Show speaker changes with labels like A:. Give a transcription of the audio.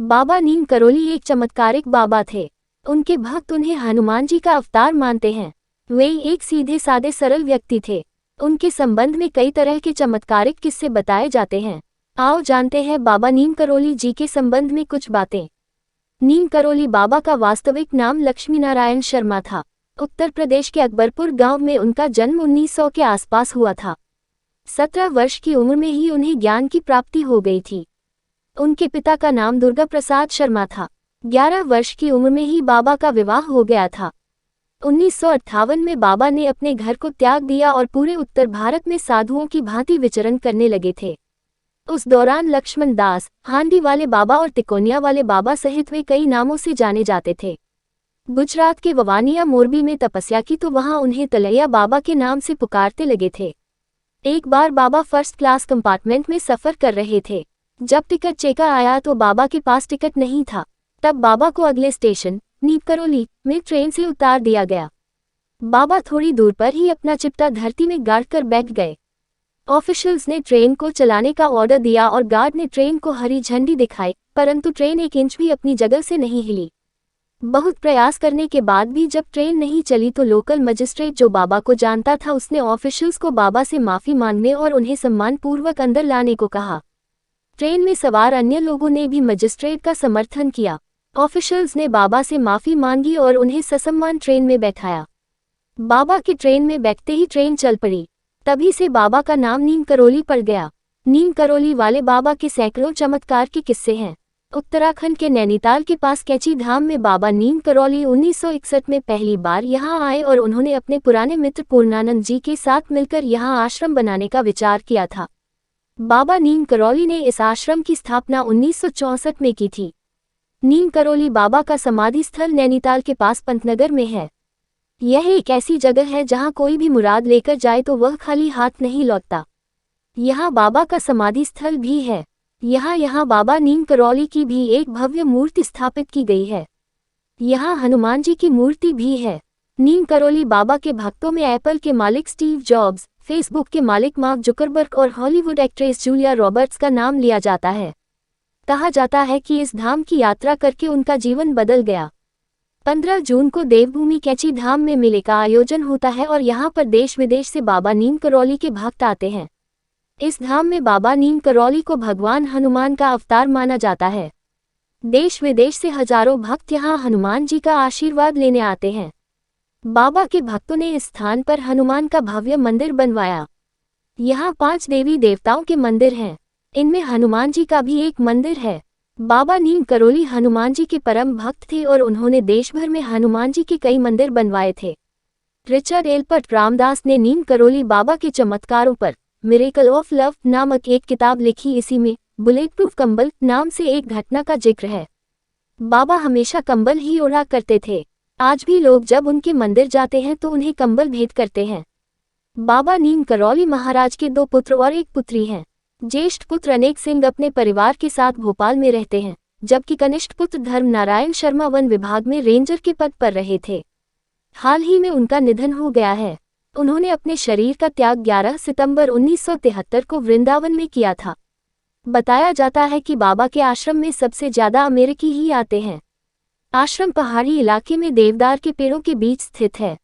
A: बाबा नीम करोली एक चमत्कारिक बाबा थे। उनके भक्त उन्हें हनुमान जी का अवतार मानते हैं। वे एक सीधे सादे सरल व्यक्ति थे। उनके संबंध में कई तरह के चमत्कारिक किस्से बताए जाते हैं। आओ जानते हैं बाबा नीम करोली जी के संबंध में कुछ बातें। नीम करोली बाबा का वास्तविक नाम लक्ष्मीनारायण शर्मा था। उत्तर प्रदेश के अकबरपुर गांव में उनका जन्म 1900 के आसपास हुआ था। 17 वर्ष की उम्र में ही उन्हें ज्ञान की प्राप्ति हो गई थी। उनके पिता का नाम दुर्गा प्रसाद शर्मा था। 11 वर्ष की उम्र में ही बाबा का विवाह हो गया था। 1958 में बाबा ने अपने घर को त्याग दिया और पूरे उत्तर भारत में साधुओं की भांति विचरण करने लगे थे। उस दौरान लक्ष्मण दास, हांडी वाले बाबा और तिकोनिया वाले बाबा सहित वे कई नामों से जाने जाते थे। गुजरात के ववानिया मोरबी में तपस्या की तो वहां उन्हें तलैया बाबा के नाम से पुकारते लगे थे। एक बार बाबा फर्स्ट क्लास कंपार्टमेंट में सफर कर रहे थे। जब टिकट चेकर आया तो बाबा के पास टिकट नहीं था। तब बाबा को अगले स्टेशन नीम करोली में ट्रेन से उतार दिया गया। बाबा थोड़ी दूर पर ही अपना चिपटा धरती में गाड़कर बैठ गए। ऑफिशियल्स ने ट्रेन को चलाने का ऑर्डर दिया और गार्ड ने ट्रेन को हरी झंडी दिखाई, परंतु ट्रेन एक इंच भी अपनी जगह से नहीं हिली। बहुत प्रयास करने के बाद भी जब ट्रेन नहीं चली तो लोकल मजिस्ट्रेट जो बाबा को जानता था उसने ऑफिशियल्स को बाबा से माफी मांगने और उन्हें सम्मानपूर्वक अंदर लाने को कहा। ट्रेन में सवार अन्य लोगों ने भी मजिस्ट्रेट का समर्थन किया। ऑफिशियल्स ने बाबा से माफी मांगी और उन्हें ससम्मान ट्रेन में बैठाया। बाबा की ट्रेन में बैठते ही ट्रेन चल पड़ी। तभी से बाबा का नाम नीम करोली पड़ गया। नीम करोली वाले बाबा के सैकड़ों चमत्कार के किस्से हैं। उत्तराखंड के नैनीताल के पास कैची धाम में बाबा नीम करोली 1961 में पहली बार यहां आए और उन्होंने अपने पुराने मित्र पूर्णानंद जी के साथ मिलकर यहां आश्रम बनाने का विचार किया था। बाबा नीम करोली ने इस आश्रम की स्थापना 1964 में की थी। नीम करोली बाबा का समाधि स्थल नैनीताल के पास पंतनगर में है। यह एक ऐसी जगह है जहां कोई भी मुराद लेकर जाए तो वह खाली हाथ नहीं लौटता। यहाँ बाबा का समाधि स्थल भी है। यहाँ बाबा नीम करोली की भी एक भव्य मूर्ति स्थापित की गई है। यहाँ हनुमान जी की मूर्ति भी है। नीम करोली बाबा के भक्तों में एप्पल के मालिक स्टीव जॉब्स, फेसबुक के मालिक मार्क जुकरबर्ग और हॉलीवुड एक्ट्रेस जूलिया रॉबर्ट्स का नाम लिया जाता है। कहा जाता है कि इस धाम की यात्रा करके उनका जीवन बदल गया। 15 जून को देवभूमि कैची धाम में मेले का आयोजन होता है और यहाँ पर देश विदेश से बाबा नीम करोली के भक्त आते हैं। इस धाम में बाबा नीम करोली को भगवान हनुमान का अवतार माना जाता है। देश विदेश से हजारों भक्त यहाँ हनुमान जी का आशीर्वाद लेने आते हैं। बाबा के भक्तों ने इस स्थान पर हनुमान का भव्य मंदिर बनवाया। यहाँ 5 देवी देवताओं के मंदिर हैं। इनमें हनुमान जी का भी एक मंदिर है। बाबा नीम करोली हनुमान जी के परम भक्त थे और उन्होंने देश भर में हनुमान जी के कई मंदिर बनवाए थे। रिचर्ड एल्बर्ट रामदास ने नीम करोली बाबा के चमत्कारों पर मिरेकल ऑफ लव नामक एक किताब लिखी। इसी में बुलेट प्रूफ कंबल नाम से एक घटना का जिक्र है। बाबा हमेशा कंबल ही ओढ़ा करते थे। आज भी लोग जब उनके मंदिर जाते हैं तो उन्हें कंबल भेंट करते हैं। बाबा नीम करोली महाराज के 2 पुत्र और 1 पुत्री हैं। ज्येष्ठ पुत्र अनेक सिंह अपने परिवार के साथ भोपाल में रहते हैं, जबकि कनिष्ठ पुत्र धर्म नारायण शर्मा वन विभाग में रेंजर के पद पर रहे थे। हाल ही में उनका निधन हो गया है। उन्होंने अपने शरीर का त्याग 11 सितंबर 1973 को वृंदावन में किया था। बताया जाता है कि बाबा के आश्रम में सबसे ज्यादा अमेरिकी ही आते हैं। आश्रम पहाड़ी इलाके में देवदार के पेड़ों के बीच स्थित है।